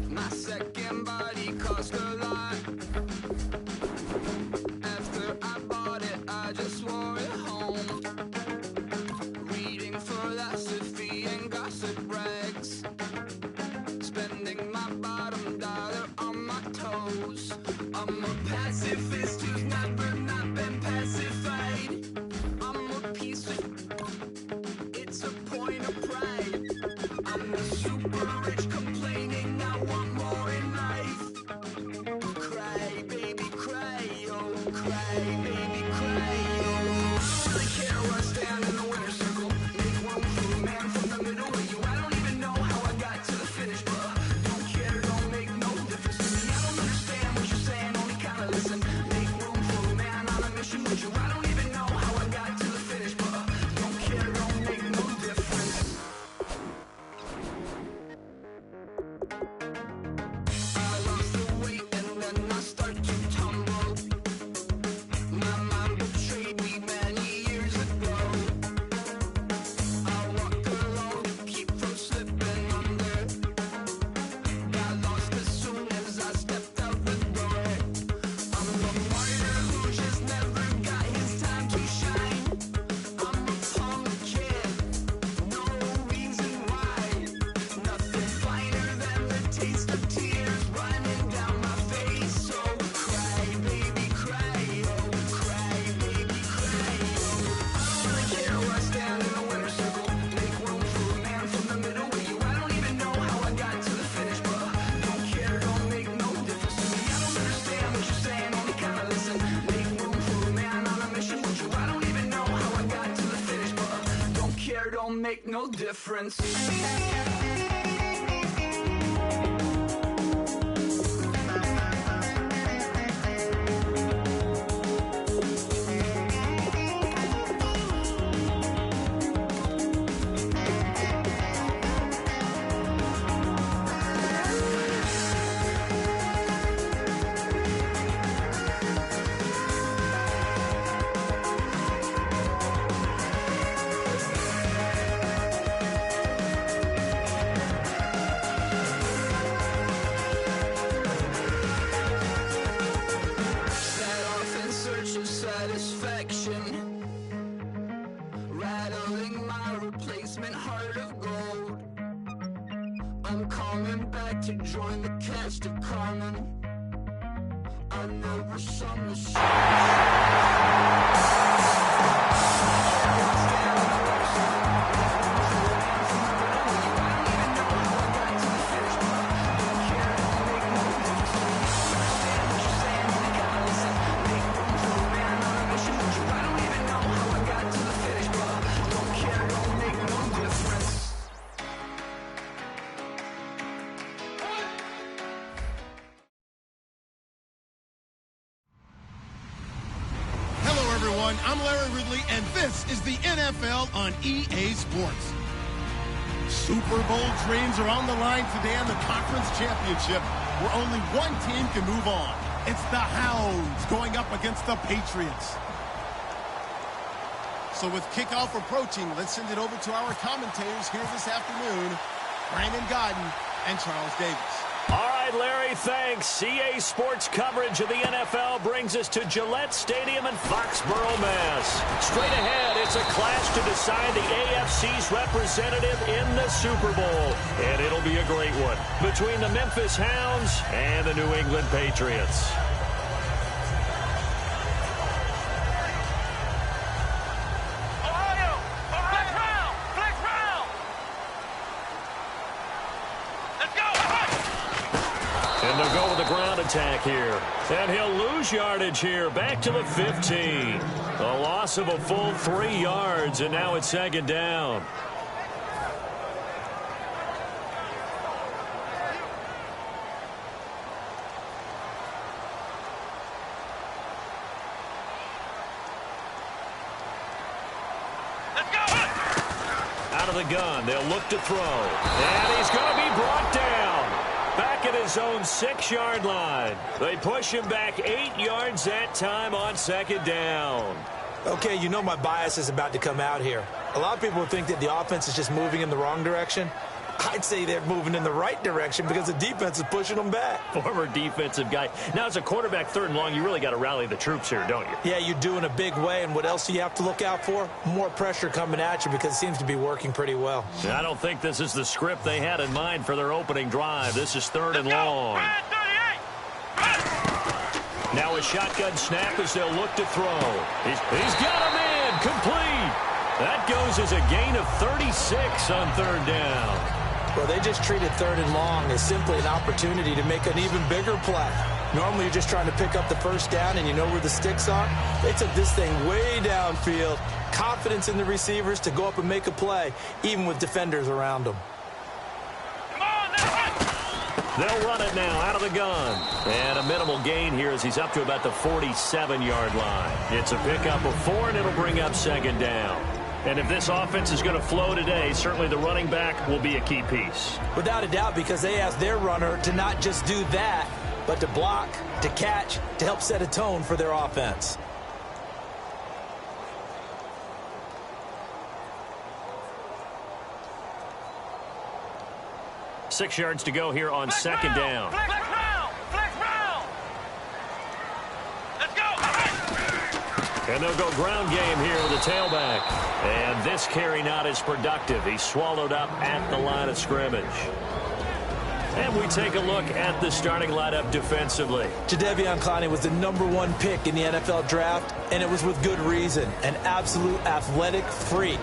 My second body cost a lot. After I bought it, I just wore it home. Reading philosophy and gossip rags. Spending my bottom dollar on my toes. I'm a pacifist who's never not been pacified. I'm a piece of... It's a point of pride. I'm the super rich complaining I want more in life. Cry, baby, cry, oh, cry, baby, cry, oh. I care where I stand in the winner's circle. Make room for a man from the middle of you. I don't even know how I got to the finish, but don't care, don't make no difference to me. I don't understand what you're saying, only kinda listen. Make room for a man on a mission with you. I don't even know how I got to the finish, but don't care, don't make no difference. I lost the weight and then I start to tumble. My mind betrayed me many years ago. I walk alone to keep from slipping under. Got lost as soon as I stepped out the door. I'm a martyr who just never got his time to shine. I'm a punk kid, no reason why. Nothing finer than the taste of tears running down my face. So cry, baby, cry, oh, cry, baby, cry, oh. I don't really care where I stand in the winner's circle. Make room for a man from the middle with you. I don't even know how I got to the finish, but don't care, don't make no difference to me. I don't understand what you're saying, only kinda listen. Make room for a man on a mission with you. I don't even know how I got to the finish, but don't care, don't make no difference. Set off in search of satisfaction, rattling my replacement heart of gold. I'm coming back to join the cast of Carmen. I never saw the Hello, everyone. I'm Larry Ridley, and this is the NFL on EA Sports. Super Bowl dreams are on the line today on the conference championship, where only one team can move on. It's the Hounds going up against the Patriots. So with kickoff approaching, let's send it over to our commentators here this afternoon, Brandon Godden and Charles Davis. All right, Larry, thanks. EA Sports coverage of the NFL brings us to Gillette Stadium in Foxborough, Mass. Straight ahead, it's a clash to decide the AFC's representative in the Super Bowl. And it'll be a great one between the Memphis Hounds and the New England Patriots. And they'll go with the ground attack here. And he'll lose yardage here. Back to the 15. A loss of a full 3 yards, and now it's second down. Out of the gun, they'll look to throw. And he's going to be brought down. Back at his own 6-yard line. They push him back 8 yards that time on second down. Okay, you know my bias is about to come out here. A lot of people think that the offense is just moving in the wrong direction. I'd say they're moving in the right direction because the defense is pushing them back. Former defensive guy. Now, as a quarterback, 3rd and long, you really got to rally the troops here, don't you? Yeah, you do in a big way. And what else do you have to look out for? More pressure coming at you because it seems to be working pretty well. I don't think this is the script they had in mind for their opening drive. This is 3rd and long. Now a shotgun snap as they'll look to throw. He's got him in. Complete. That goes as a gain of 36 on 3rd down. Well, they just treated 3rd and long as simply an opportunity to make an even bigger play. Normally, you're just trying to pick up the 1st down and you know where the sticks are. They took this thing way downfield. Confidence in the receivers to go up and make a play, even with defenders around them. They'll run it now out of the gun. And a minimal gain here as he's up to about the 47-yard line. It's a pickup of 4, and it'll bring up 2nd down. And if this offense is going to flow today, certainly the running back will be a key piece. Without a doubt, because they asked their runner to not just do that, but to block, to catch, to help set a tone for their offense. Six yards to go here on 2nd down. Flex round. Let's go. And they'll go ground game here with the tailback. And this carry not as productive. He's swallowed up at the line of scrimmage. And we take a look at the starting lineup defensively. Jadeveon Clowney was the #1 pick in the NFL draft, and it was with good reason. An absolute athletic freak.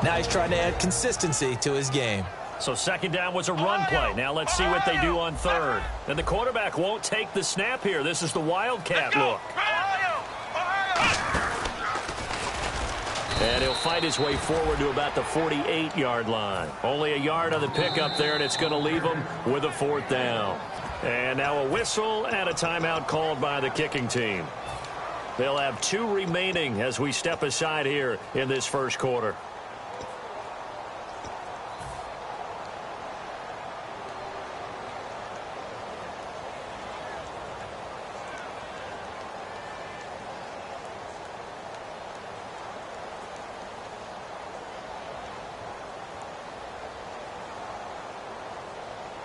Now he's trying to add consistency to his game. So 2nd down was a run play. Now let's see what they do on 3rd. And the quarterback won't take the snap here. This is the Wildcat look. And he'll fight his way forward to about the 48-yard line. Only a yard on the pickup there, and it's going to leave him with a 4th down. And now a whistle and a timeout called by the kicking team. They'll have 2 remaining as we step aside here in this 1st quarter.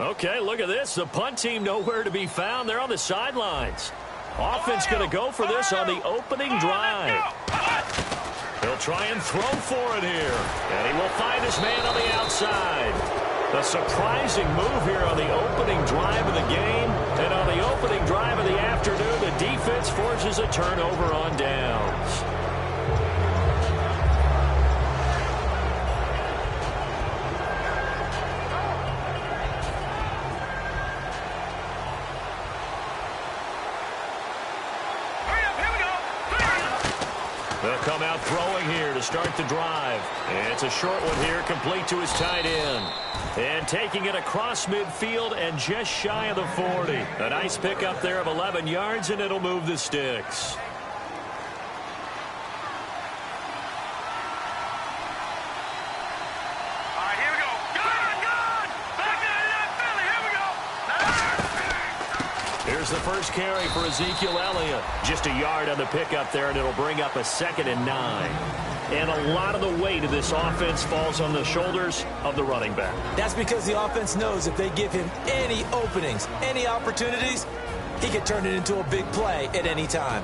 Okay, look at this. The punt team nowhere to be found. They're on the sidelines. Offense going to go for this on the opening drive. He'll try and throw for it here. And he will find his man on the outside. A surprising move here on the opening drive of the game. And on the opening drive of the afternoon, the defense forces a turnover on downs. They'll come out throwing here to start the drive. And it's a short one here, complete to his tight end. And taking it across midfield and just shy of the 40. A nice pickup there of 11 yards, and it'll move the sticks. Here's the first carry for Ezekiel Elliott. Just a yard on the pickup there, and it'll bring up a 2nd and 9. And a lot of the weight of this offense falls on the shoulders of the running back. That's because the offense knows if they give him any openings, any opportunities, he can turn it into a big play at any time.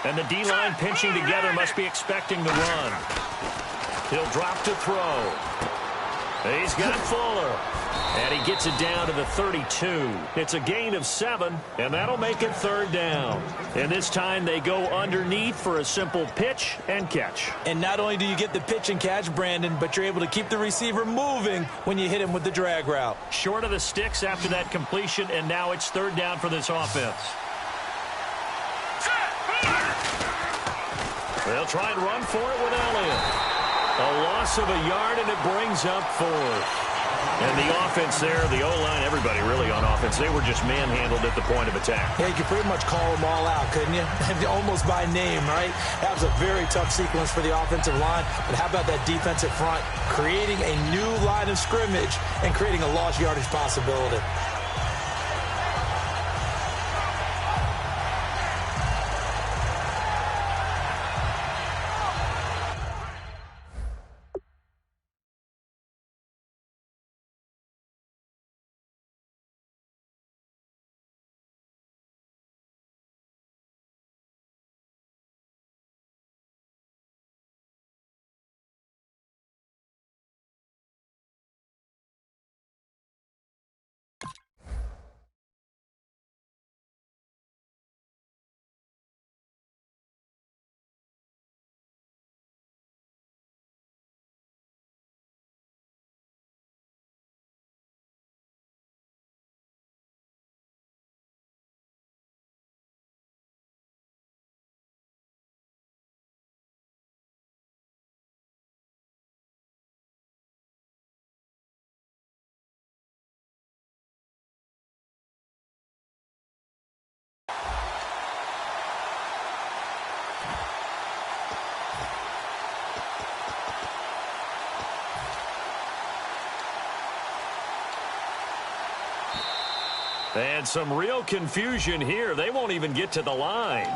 And the D-line pinching together must be expecting the run. He'll drop to throw. He's got Fuller. And he gets it down to the 32. It's a gain of 7, and that'll make it 3rd down. And this time they go underneath for a simple pitch and catch. And not only do you get the pitch and catch, Brandon, but you're able to keep the receiver moving when you hit him with the drag route. Short of the sticks after that completion, and now it's 3rd down for this offense. They'll try and run for it with Elliott. A loss loss of a yard, and it brings up 4. And the offense there, the O-line, everybody really on offense, they were just manhandled at the point of attack. Yeah, you could pretty much call them all out, couldn't you? Almost by name, right? That was a very tough sequence for the offensive line. But how about that defensive front creating a new line of scrimmage and creating a lost yardage possibility? And some real confusion here. They won't even get to the line.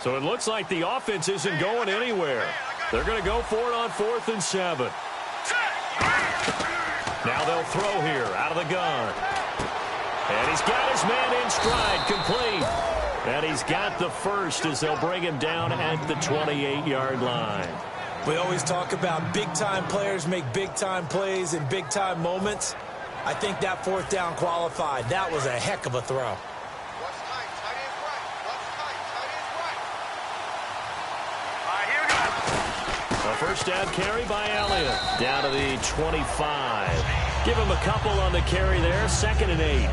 So it looks like the offense isn't going anywhere. They're going to go for it on 4th and 7. Now they'll throw here out of the gun. And he's got his man in stride, complete. And he's got the first as they'll bring him down at the 28-yard line. We always talk about big-time players make big-time plays in big-time moments. I think that 4th down qualified. That was a heck of a throw. First down carry by Elliott. Down to the 25. Give him a couple on the carry there. 2nd and 8.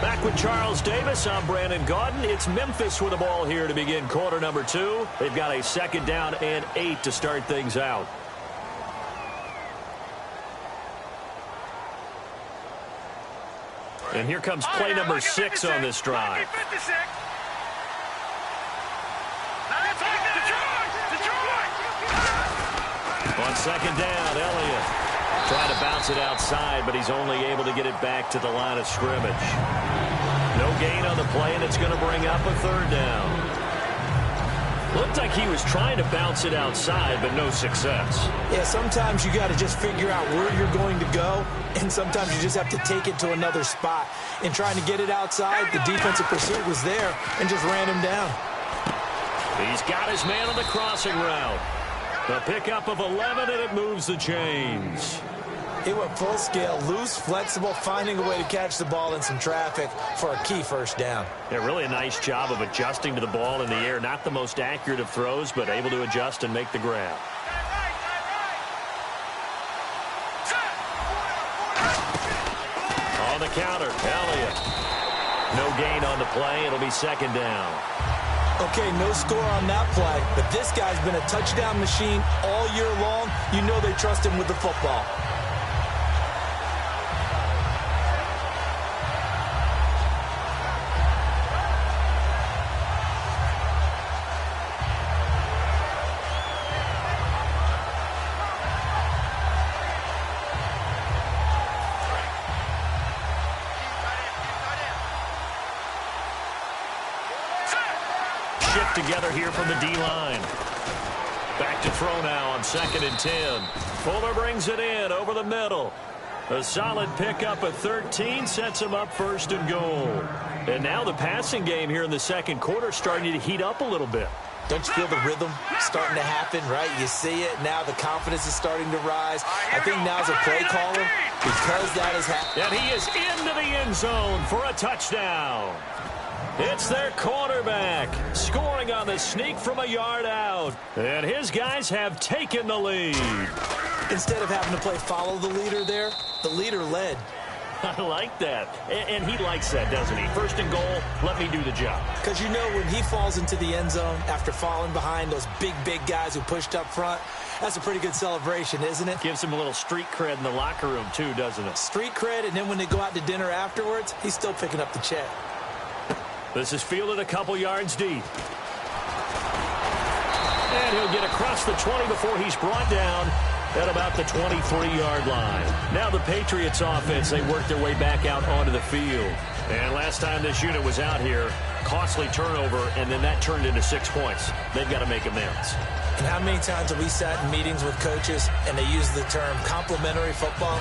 Back with Charles Davis. I'm Brandon Gaudin. It's Memphis with the ball here to begin quarter number 2. They've got a 2nd down and 8 to start things out. And here comes play number 6 on this drive. On 2nd down, Elliott trying to bounce it outside, but he's only able to get it back to the line of scrimmage. No gain on the play, and it's going to bring up a 3rd down. Looked like he was trying to bounce it outside, but no success. Yeah, sometimes you got to just figure out where you're going to go, and sometimes you just have to take it to another spot. In trying to get it outside, the defensive pursuit was there and just ran him down. He's got his man on the crossing route. The pickup of 11, and it moves the chains. He went full scale, loose, flexible, finding a way to catch the ball in some traffic for a key 1st down. Yeah, really a nice job of adjusting to the ball in the air. Not the most accurate of throws, but able to adjust and make the grab. On the counter, Elliott. No gain on the play. It'll be 2nd down. Okay, no score on that play, but this guy's been a touchdown machine all year long. You know they trust him with the football. Together here from the D-line. Back to throw now on 2nd and 10. Fuller brings it in over the middle. A solid pickup at 13 sets him up 1st and goal. And now the passing game here in the 2nd quarter starting to heat up a little bit. Don't you feel the rhythm starting to happen, right? You see it. Now the confidence is starting to rise. I think now's a play caller because that is happening. And he is into the end zone for a touchdown. It's their quarterback scoring on the sneak from a yard out. And his guys have taken the lead. Instead of having to play follow the leader there, the leader led. I like that. And he likes that, doesn't he? First and goal, let me do the job. Because you know when he falls into the end zone after falling behind those big guys who pushed up front, that's a pretty good celebration, isn't it? Gives him a little street cred in the locker room, too, doesn't it? Street cred, and then when they go out to dinner afterwards, he's still picking up the check. This is fielded a couple yards deep. And he'll get across the 20 before he's brought down at about the 23-yard line. Now the Patriots offense, they work their way back out onto the field. And last time this unit was out here, costly turnover, and then that turned into 6 points. They've got to make amends. And how many times have we sat in meetings with coaches and they use the term complementary football?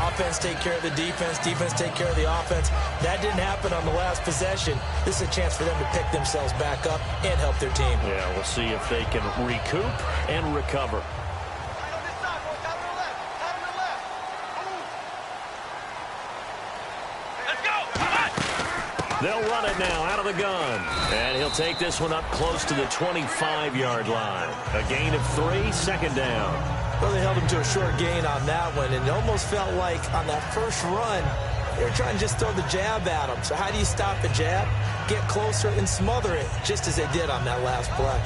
Offense take care of the defense, defense take care of the offense. That didn't happen on the last possession. This is a chance for them to pick themselves back up and help their team. Yeah, we'll see if they can recoup and recover. They'll run it now out of the gun. And he'll take this one up close to the 25-yard line. A gain of 3, second down. Well, they held him to a short gain on that one, and it almost felt like on that first run, they were trying to just throw the jab at him. So how do you stop the jab? Get closer and smother it, just as they did on that last play.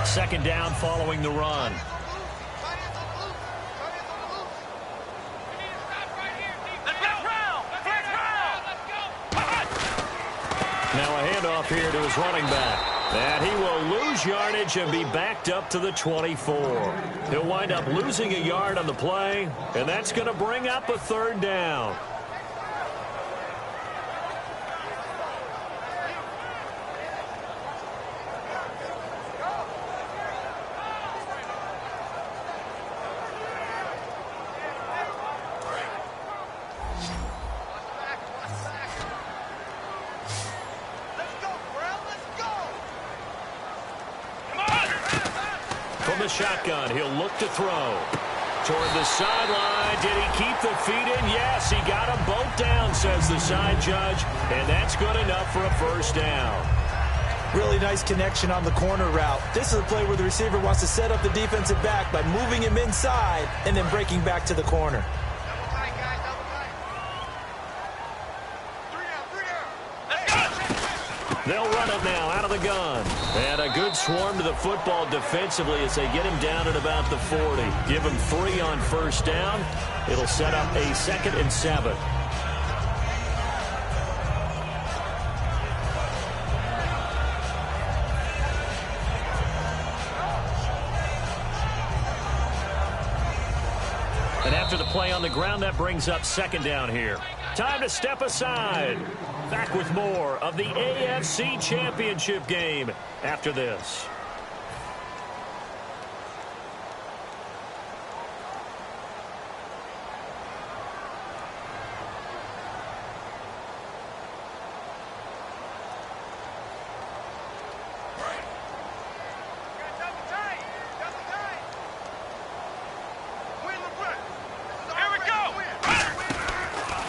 Second down following the run. Now a handoff here to his running back. And he will lose yardage and be backed up to the 24. He'll wind up losing a yard on the play, and that's going to bring up a third down. From the shotgun, he'll look to throw. Toward the sideline, did he keep the feet in? Yes, he got them both down, says the side judge, and that's good enough for a first down. Really nice connection on the corner route. This is a play where the receiver wants to set up the defensive back by moving him inside and then breaking back to the corner. They'll run it now out of the gun. And a good swarm to the football defensively as they get him down at about the 40. Give him 3 on first down. It'll set up a 2nd and 7. And after the play on the ground, that brings up second down here. Time to step aside. Back with more of the AFC Championship game after this.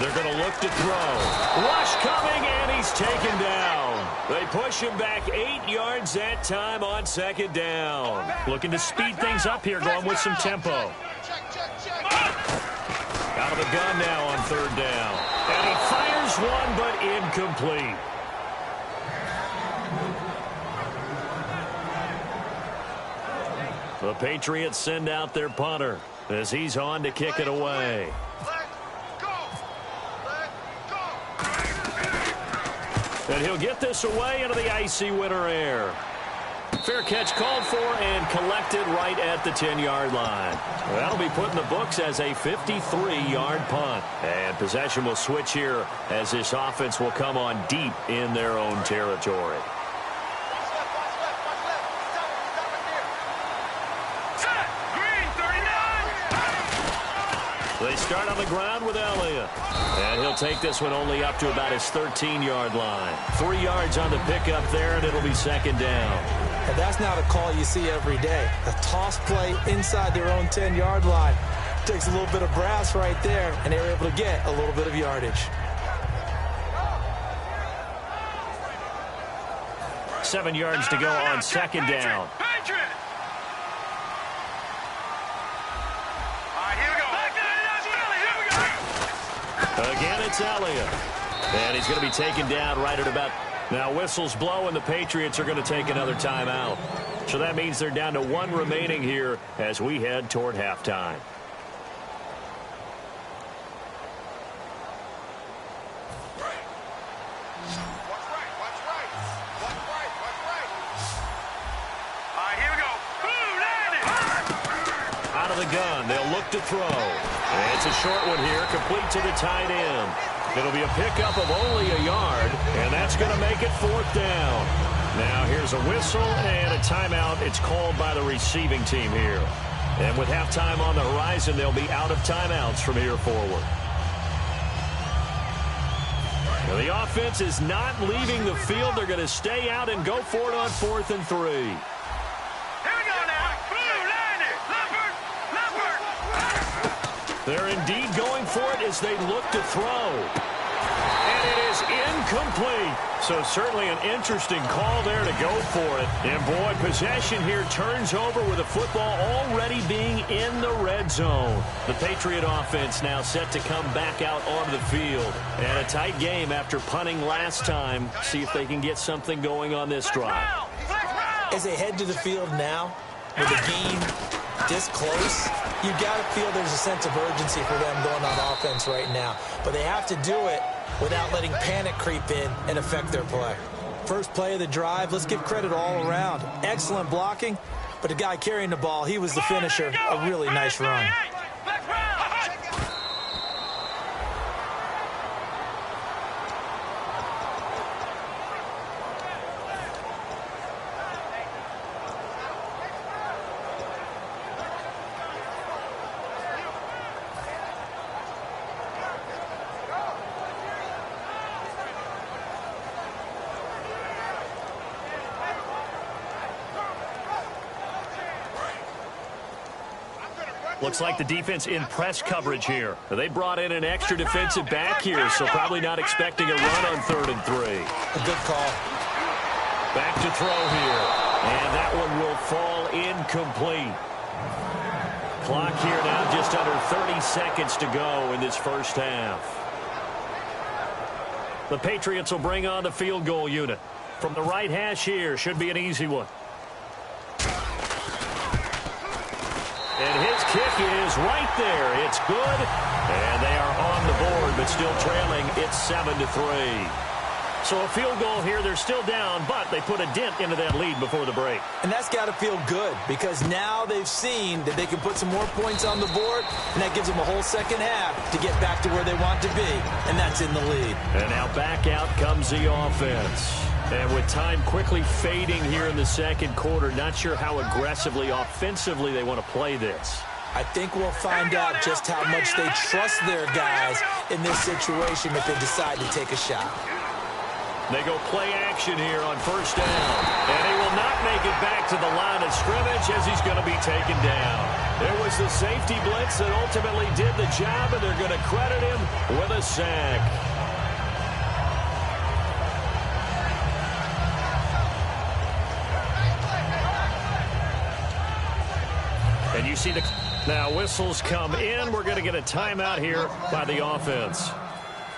They're going to look to throw. Rush coming, and he's taken down. They push him back 8 yards that time on second down. Looking to speed things up here, going with some tempo. Out of the gun now on third down. And he fires one, but incomplete. The Patriots send out their punter as he's on to kick it away. And he'll get this away into the icy winter air. Fair catch called for and collected right at the 10-yard line. That'll be put in the books as a 53-yard punt. And possession will switch here as this offense will come on deep in their own territory. start on the ground with Elliott. And he'll take this one only up to about his 13-yard line. 3 yards on the pickup there, and it'll be second down. And that's not a call you see every day. A toss play inside their own 10-yard line. Takes a little bit of brass right there, and they were able to get a little bit of yardage. 7 yards to go on second down. Again, it's Elliott. And he's going to be taken down right at about... Now, whistles blow, and the Patriots are going to take another timeout. So that means they're down to 1 remaining here as we head toward halftime. Out of the gun, they'll look to throw. And it's a short one here, complete to the tight end. It'll be a pickup of only a yard, and that's going to make it 4th down. Now here's a whistle and a timeout. It's called by the receiving team here. And with halftime on the horizon, they'll be out of timeouts from here forward. Now, the offense is not leaving the field. They're going to stay out and go for it on 4th and 3. They're indeed going for it as they look to throw. And it is incomplete. So certainly an interesting call there to go for it. And boy, possession here turns over with the football already being in the red zone. The Patriot offense now set to come back out onto the field. And a tight game after punting last time. See if they can get something going on this drive. As they head to the field now, with the game this close, you got to feel there's a sense of urgency for them going on offense right now. But they have to do it without letting panic creep in and affect their play. First play of the drive, let's give credit all around. Excellent blocking, but the guy carrying the ball, he was the finisher. A really nice run. Looks like the defense in press coverage here. They brought in an extra defensive back here, so probably not expecting a run on 3rd and 3. A good call. Back to throw here. And that one will fall incomplete. Clock here now just under 30 seconds to go in this first half. The Patriots will bring on the field goal unit. From the right hash here, should be an easy one. And his kick is right there. It's good. And they are on the board, but still trailing. It's 7-3. So a field goal here. They're still down, but they put a dent into that lead before the break. And that's got to feel good because now they've seen that they can put some more points on the board, and that gives them a whole second half to get back to where they want to be, and that's in the lead. And now back out comes the offense. And with time quickly fading here in the second quarter, not sure how aggressively, offensively they want to play this. I think we'll find out just how much they trust their guys in this situation if they decide to take a shot. They go play action here on first down. And he will not make it back to the line of scrimmage as he's going to be taken down. It was the safety blitz that ultimately did the job, and they're going to credit him with a sack. And you see the now whistles come in. We're going to get a timeout here by the offense.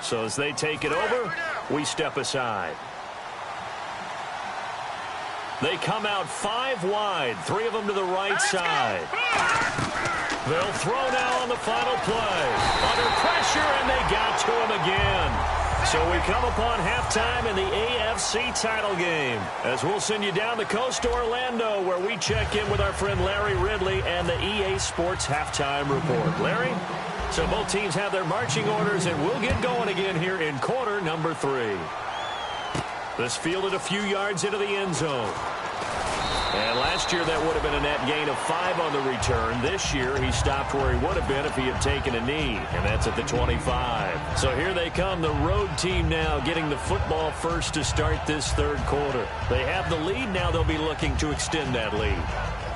So as they take it over, we step aside. They come out 5 wide, 3 of them to the right side. They'll throw now on the final play. Under pressure, and they got to him again. So we come upon halftime in the AFC title game as we'll send you down the coast to Orlando where we check in with our friend Larry Ridley and the EA Sports Halftime Report. Larry? So both teams have their marching orders, and we'll get going again here in quarter number 3. This fielded a few yards into the end zone. And last year, that would have been a net gain of 5 on the return. This year, he stopped where he would have been if he had taken a knee, and that's at the 25. So here they come, the road team now getting the football first to start this third quarter. They have the lead. Now they'll be looking to extend that lead.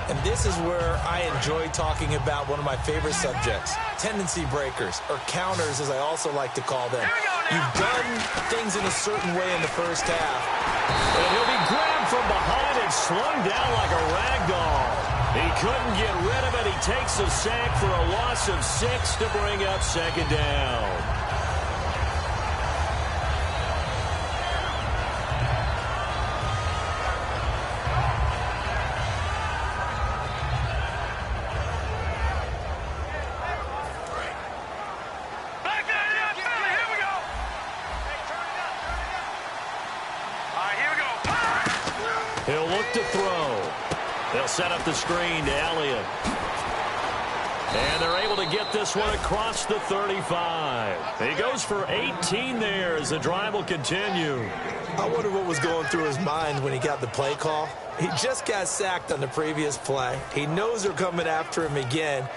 And this is where I enjoy talking about one of my favorite subjects, tendency breakers, or counters as I also like to call them. You've done things in a certain way in the first half. And he'll be grabbed from behind and slung down like a rag doll. He couldn't get rid of it. He takes a sack for a loss of 6 to bring up second down. He'll look to throw. They'll set up the screen to Elliott. And they're able to get this one across the 35. He goes for 18 there as the drive will continue. I wonder what was going through his mind when he got the play call. He just got sacked on the previous play. He knows they're coming after him again.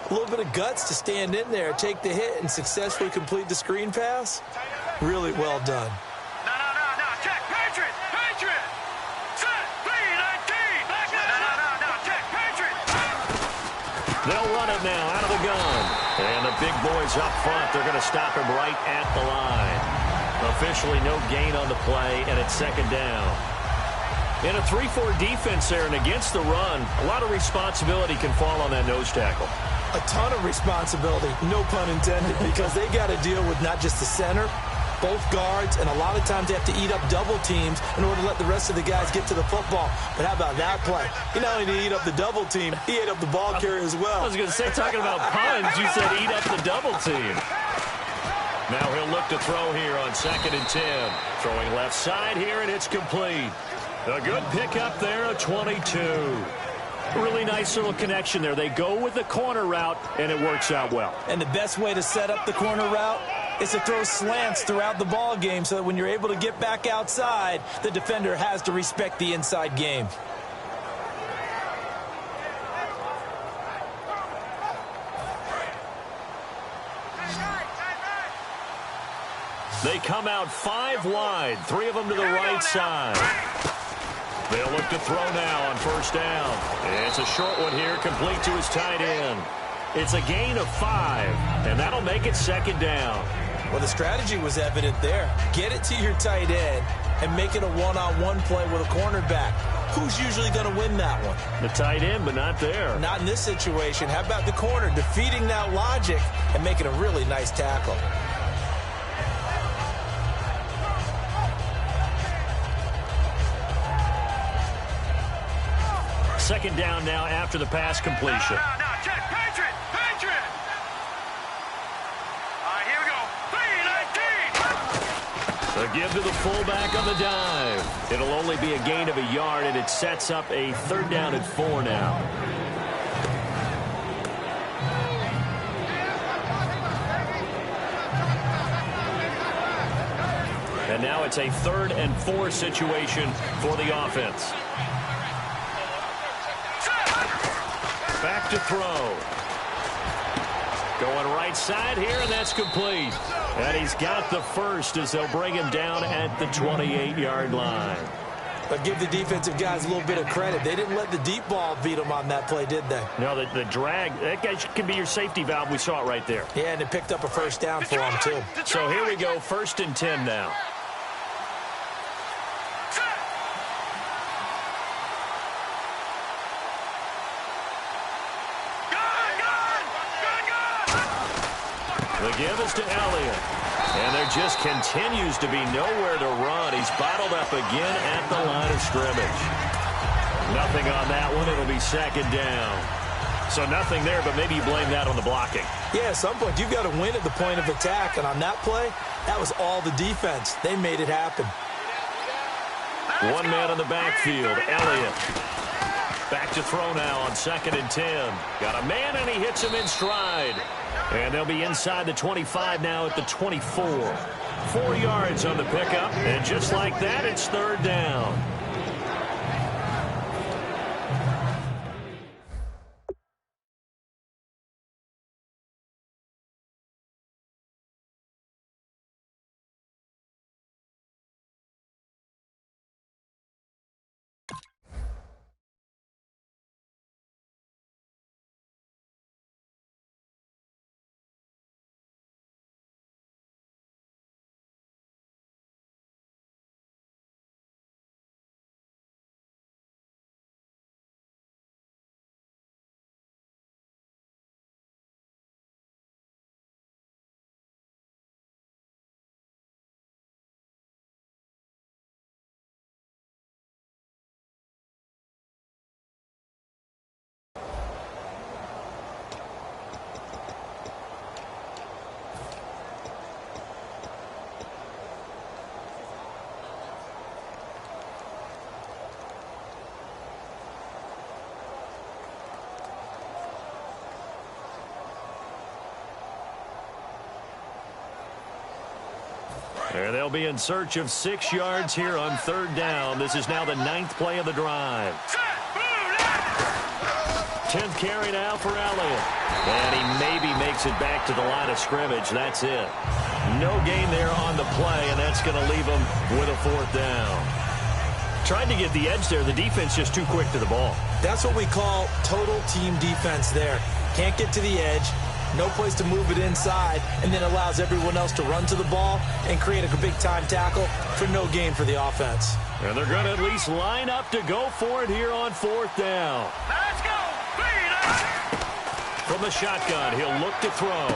A little bit of guts to stand in there, take the hit, and successfully complete the screen pass. Really well done. They'll run it now out of the gun. And the big boys up front, they're going to stop him right at the line. Officially no gain on the play, and it's second down. In a 3-4 defense there and against the run, a lot of responsibility can fall on that nose tackle. A ton of responsibility, no pun intended, because they got to deal with not just the center, both guards, and a lot of times they have to eat up double teams in order to let the rest of the guys get to the football. But how about that play? He not only did he eat up the double team, he ate up the ball carrier as well. I was going to say, talking about puns, you said eat up the double team. Now he'll look to throw here on 2nd and 10. Throwing left side here, and it's complete. A good pickup there, a 22. Really nice little connection there. They go with the corner route, and it works out well. And the best way to set up the corner route is to throw slants throughout the ball game so that when you're able to get back outside, the defender has to respect the inside game. They come out 5 wide, 3 of them to the right side. They'll look to throw now on first down. It's a short one here, complete to his tight end. It's a gain of 5, and that'll make it second down. Well, the strategy was evident there. Get it to your tight end and make it a one-on-one play with a cornerback. Who's usually going to win that one? The tight end, but not there. Not in this situation. How about the corner defeating that logic and making a really nice tackle? Second down now after the pass completion. Now, check. Patriot. All right, here we go. 3-19. The give to the fullback on the dive. It'll only be a gain of a yard, and it sets up a 3rd down and 4 now. And now it's a 3rd and 4 situation for the offense. Back to throw. Going right side here, and that's complete. And he's got the first as they'll bring him down at the 28-yard line. But give the defensive guys a little bit of credit. They didn't let the deep ball beat them on that play, did they? No, the drag, that guy can be your safety valve. We saw it right there. Yeah, and it picked up a first down for them, too. So here we go, 1st and 10 now. The give is to Elliott. And there just continues to be nowhere to run. He's bottled up again at the line of scrimmage. Nothing on that one. It'll be second down. So nothing there, but maybe you blame that on the blocking. Yeah, at some point, you've got to win at the point of attack. And on that play, that was all the defense. They made it happen. One man on the backfield, Elliott. Back to throw now on 2nd and 10. Got a man, and he hits him in stride. And they'll be inside the 25 now at the 24. 4 yards on the pickup, and just like that, it's 3rd down. And they'll be in search of 6 yards here on 3rd down. This is now the 9th play of the drive. 10th carry now for Elliott. And he maybe makes it back to the line of scrimmage. That's it. No gain there on the play, and that's going to leave him with a 4th down. Tried to get the edge there. The defense just too quick to the ball. That's what we call total team defense there. Can't get to the edge. No place to move it inside, and then allows everyone else to run to the ball and create a big-time tackle for no gain for the offense. And they're going to at least line up to go for it here on 4th down. Let's go! Beat it! From the shotgun, he'll look to throw.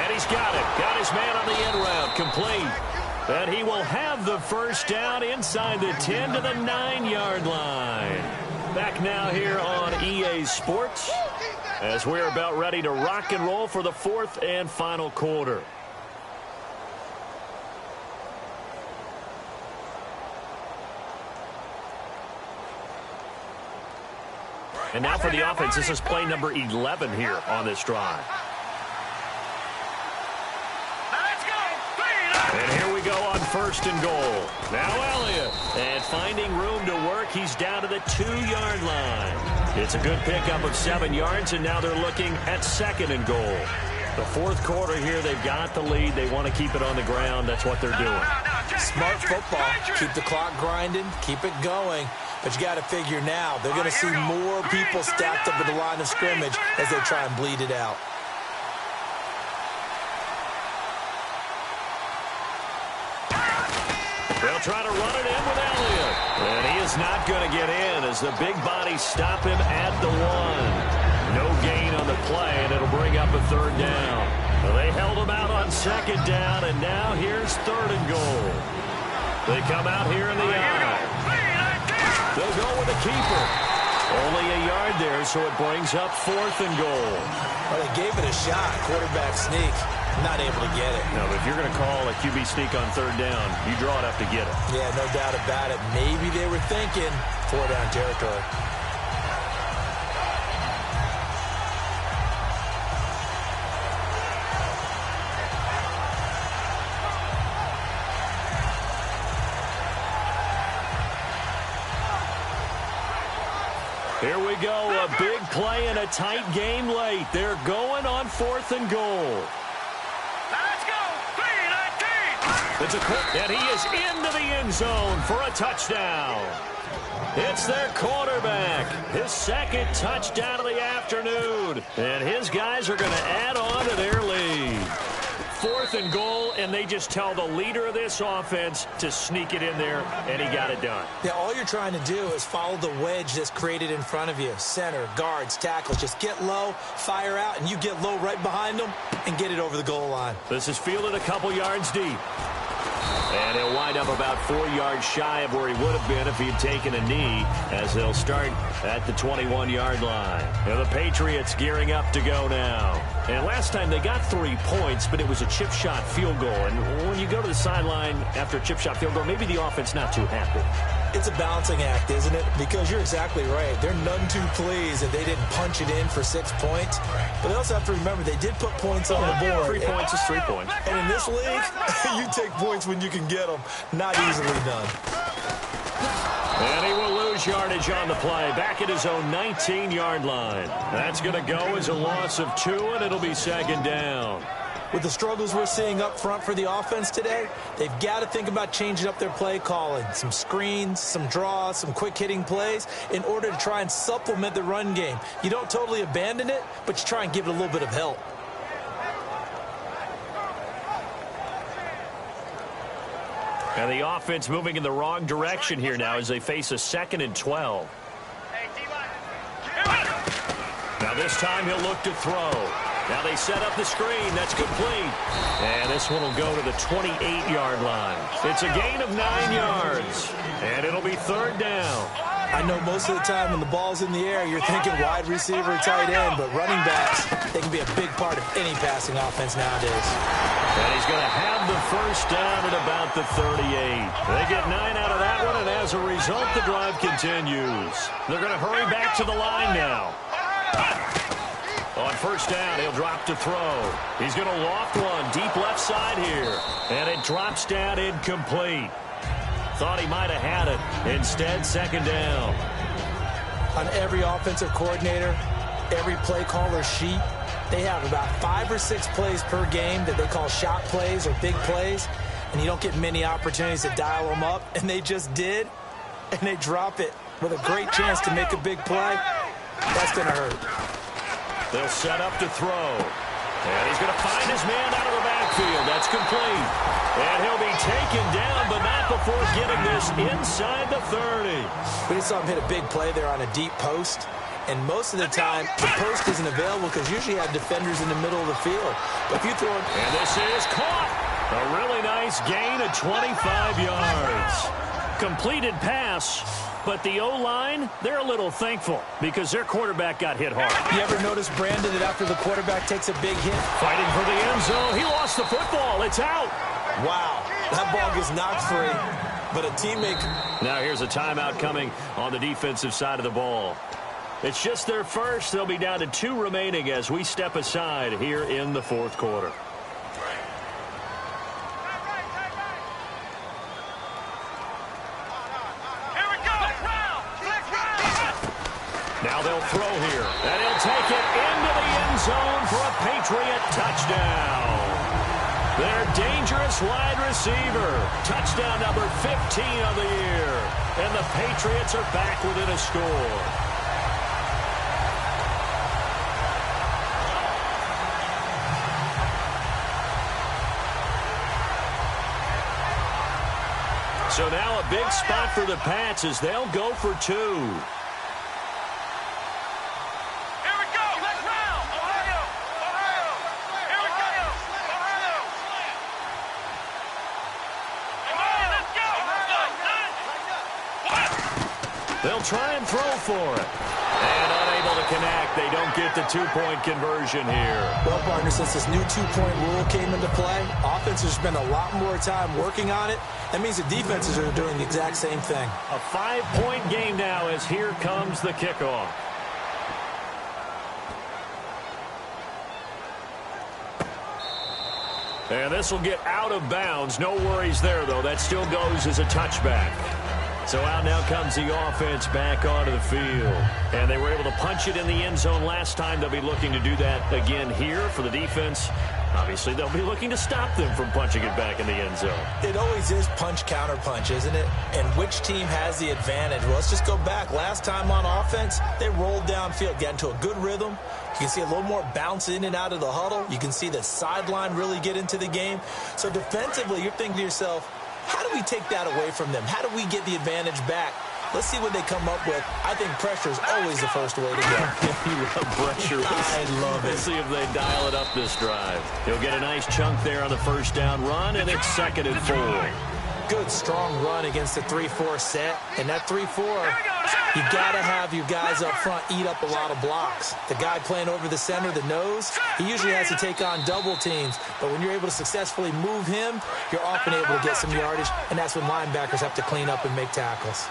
And he's got it. Got his man on the end route. Complete. And he will have the 1st down inside the 10 to the 9-yard line. Back now here on EA Sports, as we're about ready to rock and roll for the 4th and final quarter. And now for the offense, this is play number 11 here on this drive. Let's go! Beat it! And here we go on 1st and goal. Now Elliott. And finding room to work, he's down to the 2-yard line. It's a good pickup of 7 yards, and now they're looking at 2nd and goal. The 4th quarter here, they've got the lead. They want to keep it on the ground. That's what they're doing. Smart football. Keep the clock grinding. Keep it going. But you got to figure now, they're going to see more people stacked up at the line of scrimmage as they try and bleed it out. They'll try to run it in with Elliott. And he is not going to get in as the big bodies stop him at the 1. No gain on the play, and it'll bring up a 3rd down. Well, they held him out on 2nd down, and now here's 3rd and goal. They come out here in the eye. They'll go with the keeper. Only a yard there, so it brings up 4th and goal. Well, they gave it a shot. Quarterback sneak. Not able to get it. No, but if you're going to call a QB sneak on 3rd down, you draw it up to get it. Yeah, no doubt about it. Maybe they were thinking 4-down territory. Here we go, a big play in a tight game late. They're going on 4th and goal. Let's go! Beat it, team! It's a quick, and he is into the end zone for a touchdown. It's their quarterback, his 2nd touchdown of the afternoon. And his guys are going to add on to their lead. 4th and goal, and they just tell the leader of this offense to sneak it in there, and he got it done. Yeah, all you're trying to do is follow the wedge that's created in front of you. Center, guards, tackles. Just get low, fire out, and you get low right behind them and get it over the goal line. This is fielded a couple yards deep. And he'll wind up about 4 yards shy of where he would have been if he had taken a knee, as they'll start at the 21-yard line. And the Patriots gearing up to go now. And last time they got 3 points, but it was a chip shot field goal. And when you go to the sideline after a chip shot field goal, maybe the offense not too happy. It's a balancing act, isn't it? Because you're exactly right. They're none too pleased that they didn't punch it in for 6 points. But they also have to remember they did put points on the board. 3 points is 3 points. And in this league, you take points when you can get them. Not easily done. And he will lose yardage on the play. Back at his own 19-yard line. That's going to go as a loss of 2, and it'll be 2nd down. With the struggles we're seeing up front for the offense today, they've got to think about changing up their play calling. Some screens, some draws, some quick-hitting plays in order to try and supplement the run game. You don't totally abandon it, but you try and give it a little bit of help. And the offense moving in the wrong direction here now as they face a 2nd and 12. Now this time he'll look to throw. Now they set up the screen. That's complete. And this one will go to the 28-yard line. It's a gain of 9 yards. And it'll be 3rd down. I know most of the time when the ball's in the air, you're thinking wide receiver, tight end, but running backs, they can be a big part of any passing offense nowadays. And he's going to have the 1st down at about the 38. They get 9 out of that one, and as a result, the drive continues. They're going to hurry back to the line now. On first down, he'll drop to throw. He's going to loft one deep left side here. And it drops down incomplete. Thought he might have had it. Instead, second down. On every offensive coordinator, every play caller sheet, they have about 5 or 6 plays per game that they call shot plays or big plays. And you don't get many opportunities to dial them up. And they just did. And they drop it with a great chance to make a big play. That's going to hurt. They'll set up to throw. And he's going to find his man out of the backfield. That's complete. And he'll be taken down, but not before getting this inside the 30. We just saw him hit a big play there on a deep post. And most of the time, the post isn't available because usually you have defenders in the middle of the field. But if you throw it... And this is caught. A really nice gain of 25 yards. Completed pass. But the O-line, they're a little thankful because their quarterback got hit hard. You ever notice, Brandon, that after the quarterback takes a big hit? Fighting for the end zone. He lost the football. It's out. Wow. That ball gets knocked free. But a teammate... Now here's a timeout coming on the defensive side of the ball. It's just their first. They'll be down to 2 remaining as we step aside here in the fourth quarter. Now they'll throw here, and he'll take it into the end zone for a Patriot touchdown. Their dangerous wide receiver. Touchdown number 15 of the year. And the Patriots are back within a score. So now a big spot for the Pats as they'll go for 2. They'll try and throw for it. And unable to connect. They don't get the 2-point conversion here. Well, partner, since this new 2-point rule came into play, offenses spend a lot more time working on it. That means the defenses are doing the exact same thing. A 5-point game now as here comes the kickoff. And this will get out of bounds. No worries there, though. That still goes as a touchback. So out now comes the offense back onto the field. And they were able to punch it in the end zone last time. They'll be looking to do that again here for the defense. Obviously, they'll be looking to stop them from punching it back in the end zone. It always is punch-counter-punch, isn't it? And which team has the advantage? Well, let's just go back. Last time on offense, they rolled downfield, got into a good rhythm. You can see a little more bounce in and out of the huddle. You can see the sideline really get into the game. So defensively, you're thinking to yourself, how do we take that away from them? How do we get the advantage back? Let's see what they come up with. I think pressure is always the first way to go. You love pressure. I love it. Let's see if they dial it up this drive. He'll get a nice chunk there on the first down run, and it's 2nd and 4. Good, strong run against the 3-4 set. And that 3-4, you got to have your guys up front eat up a lot of blocks. The guy playing over the center, the nose, he usually has to take on double teams. But when you're able to successfully move him, you're often able to get some yardage, and that's when linebackers have to clean up and make tackles.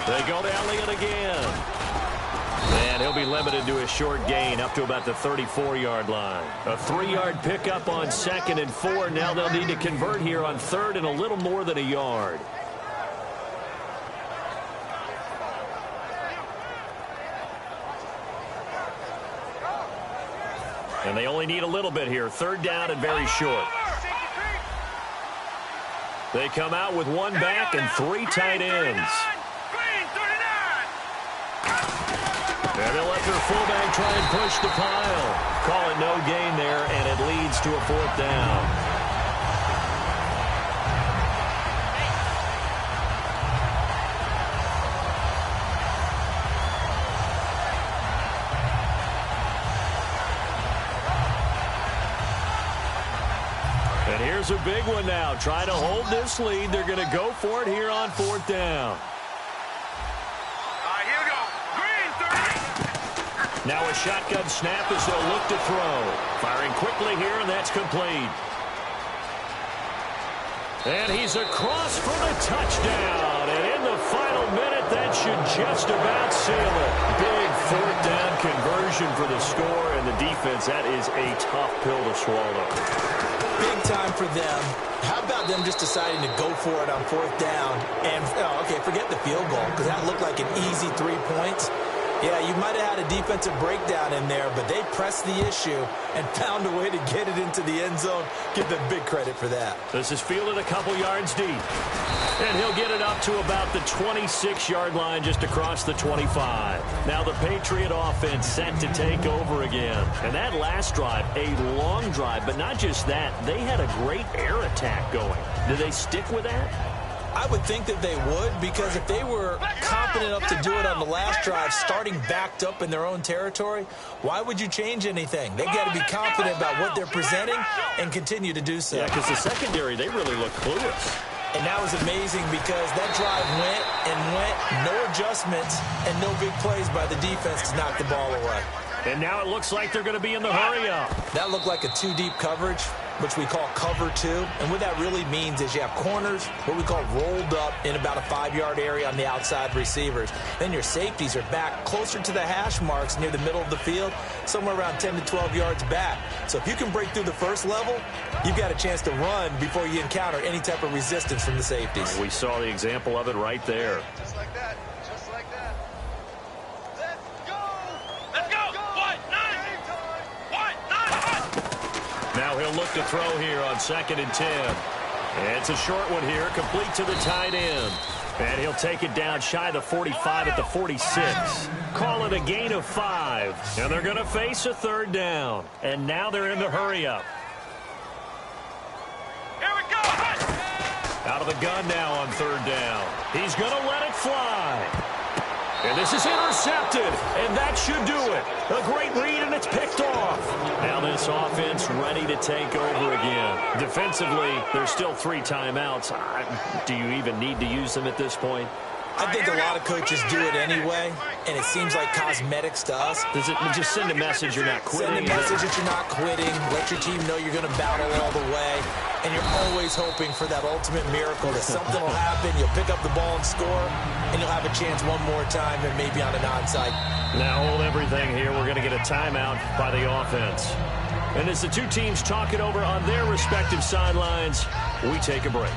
They go to Elliott again. And he'll be limited to a short gain up to about the 34-yard line. A 3-yard pickup on 2nd and 4. Now they'll need to convert here on 3rd and a little more than a yard. And they only need a little bit here. 3rd down and very short. They come out with 1 back and 3 tight ends. And they'll let their fullback try and push the pile. Call it no gain there, and it leads to a 4th down. And here's a big one now. Trying to hold this lead. They're going to go for it here on 4th down. Now a shotgun snap as they'll look to throw. Firing quickly here, and that's complete. And he's across for the touchdown. And in the final minute, that should just about seal it. Big fourth down conversion for the score, and the defense, that is a tough pill to swallow. Big time for them. How about them just deciding to go for it on fourth down? And, okay, forget the field goal, because that looked like an easy 3 points. Yeah, you might have had a defensive breakdown in there, but they pressed the issue and found a way to get it into the end zone. Give them big credit for that. This is fielded a couple yards deep. And he'll get it up to about the 26-yard line, just across the 25. Now the Patriot offense set to take over again. And that last drive, a long drive, but not just that. They had a great air attack going. Do they stick with that? I would think that they would, because if they were confident enough to do it on the last drive, starting backed up in their own territory, why would you change anything? They've got to be confident about what they're presenting and continue to do so. Yeah, because the secondary, they really look clueless. And that was amazing because that drive went and went, no adjustments, and no big plays by the defense to knock the ball away. And now it looks like they're going to be in the hurry-up. That looked like a two-deep coverage, which we call cover two. And what that really means is you have corners, what we call rolled up in about a 5-yard area on the outside receivers. Then your safeties are back closer to the hash marks near the middle of the field, somewhere around 10 to 12 yards back. So if you can break through the first level, you've got a chance to run before you encounter any type of resistance from the safeties. We saw the example of it right there. Just like that. Just like that. Let's go. Let's go. What? Nine. What? Nine. Now he'll look to throw here on 2nd and 10. And it's a short one here, complete to the tight end. And he'll take it down shy of the 45 at the 46. Call it a gain of 5. And they're going to face a 3rd down. And now they're in the hurry-up. Here we go. Out of the gun now on 3rd down. He's going to let it fly. And this is intercepted, and that should do it. A great read, and it's picked off. Now this offense ready to take over again. Defensively, there's still 3 timeouts. Do you even need to use them at this point? I think a lot of coaches do it anyway, and it seems like cosmetics to us. Does it just send a message you're not quitting? Send a message that you're not quitting. Let your team know you're going to battle all the way. And you're always hoping for that ultimate miracle that something will happen, you'll pick up the ball and score, and you'll have a chance one more time and maybe on an onside. Now hold everything here. We're going to get a timeout by the offense. And as the two teams talk it over on their respective sidelines, we take a break.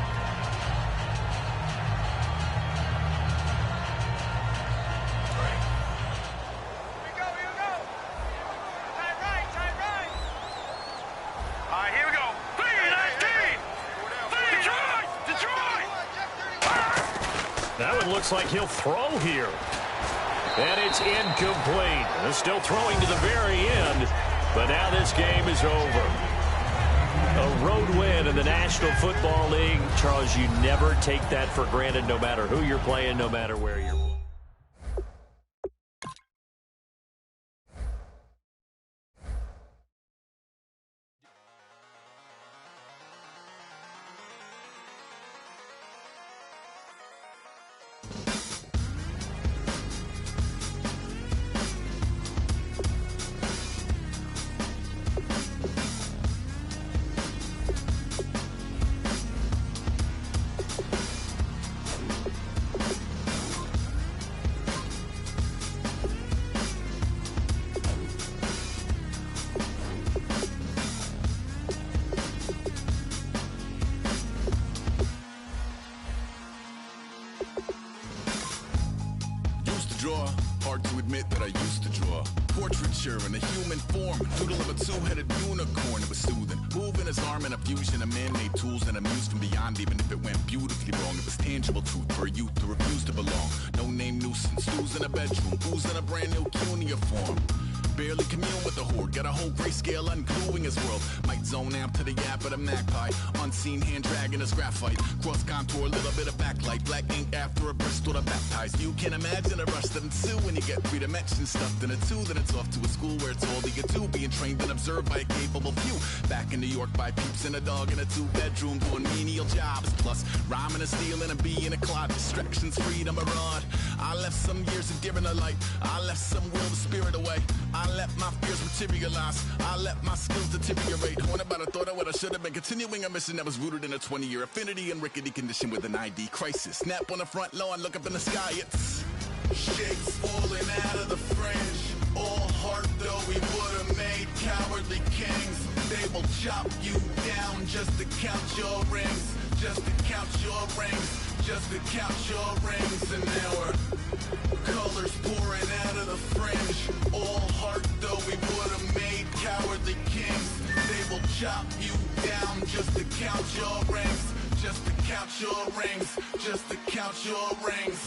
Looks like he'll throw here. And it's incomplete. They're still throwing to the very end. But now this game is over. A road win in the National Football League. Charles, you never take that for granted, no matter who you're playing, no matter where you're playing. Hard to admit that I used to draw portraiture in a human form, doodle of a two-headed unicorn. It was soothing, moving his arm in a fusion of man-made tools and amused from beyond. Even if it went beautifully wrong, it was tangible truth for a youth to refuse to belong. No name nuisance, stews in a bedroom, booze in a brand new cuneiform. Barely commune with the horde, got a whole grayscale ungluing his world. Might zone amp to the yap of the magpie, unseen hand dragging his graphite. Cross contour, a little bit of backlight, black ink after a Bristol to baptize. You can imagine a rush that ensue when you get 3 dimensions stuffed in a 2. Then it's off to a school where it's all you get to, being trained and observed by a capable few. Back in New York by peeps and a dog in a 2-bedroom doing menial jobs. Plus rhyming and stealing and being a clod, distractions, freedom, a rod. I left some years of giving a light, I left some will the spirit away. I let my fears materialize, I let my skills deteriorate. What about a thought of what I should have been? Continuing a mission that was rooted in a 20-year affinity and rickety condition with an ID crisis. Snap on the front lawn, look up in the sky, it's Shakes falling out of the fringe. All heart though we would've made cowardly kings. They will chop you down just to count your rings. Just to count your rings. Just to count your rings. And now we're colors pouring out of the fringe. All heart though we would've made cowardly kings. They will chop you down just to count your rings. Just to count your rings. Just to count your rings.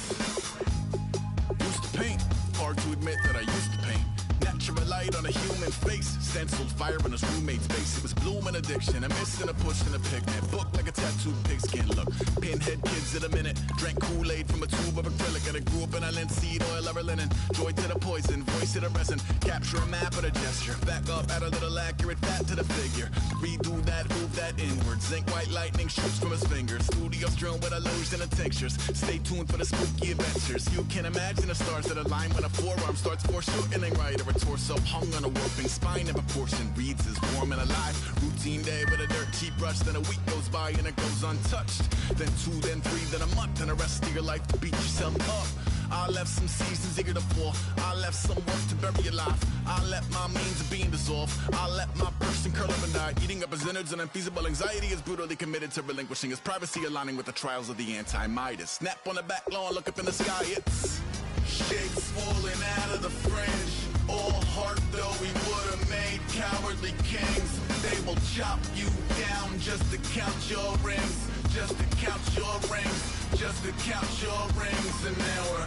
Used to paint. Hard to admit that I used to paint. Natural light on a human face. Stenciled fire in his roommate's face. It was blooming addiction. A miss and a push and a pigment. Book like a tattooed pigskin look. Pinhead kids in a minute. Drank Kool-Aid from a tube of acrylic. And I grew up in a linseed oil ever linen. Joy to the poison. Voice to the resin. Capture a map of a gesture. Back up, add a little accurate fat to the figure. Redo that, move that inward. Zinc white lightning shoots from his fingers. Studio strewn with illusion and tinctures. Stay tuned for the spooky adventures. You can imagine the stars that align when a forearm starts foreshortening right. Or a torso hung on a warping spine in proportion. Reads as warm and alive. Routine day with a dirty brush. Then a week goes by and it goes untouched. Then 2, then 3, then a month. And the rest of your life to beat yourself up. I left some seasons eager to fall. I left some work to bury alive. I let my means of being dissolved. I let my person curl up and die. Eating up his innards and unfeasible anxiety is brutally committed to relinquishing his privacy, aligning with the trials of the anti-Midas. Snap on the back lawn, look up in the sky, it's shakes falling out of the fringe. All heart though we would've made cowardly kings. They will chop you down just to count your rings. Just to count your rings. Just to count your rings. And now we're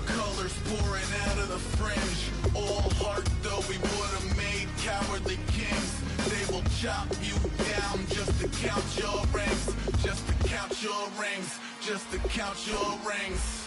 colors pouring out of the fringe. All heart though we would've made cowardly kings. They will chop you down just to count your rings. Just to count your rings. Just to count your rings.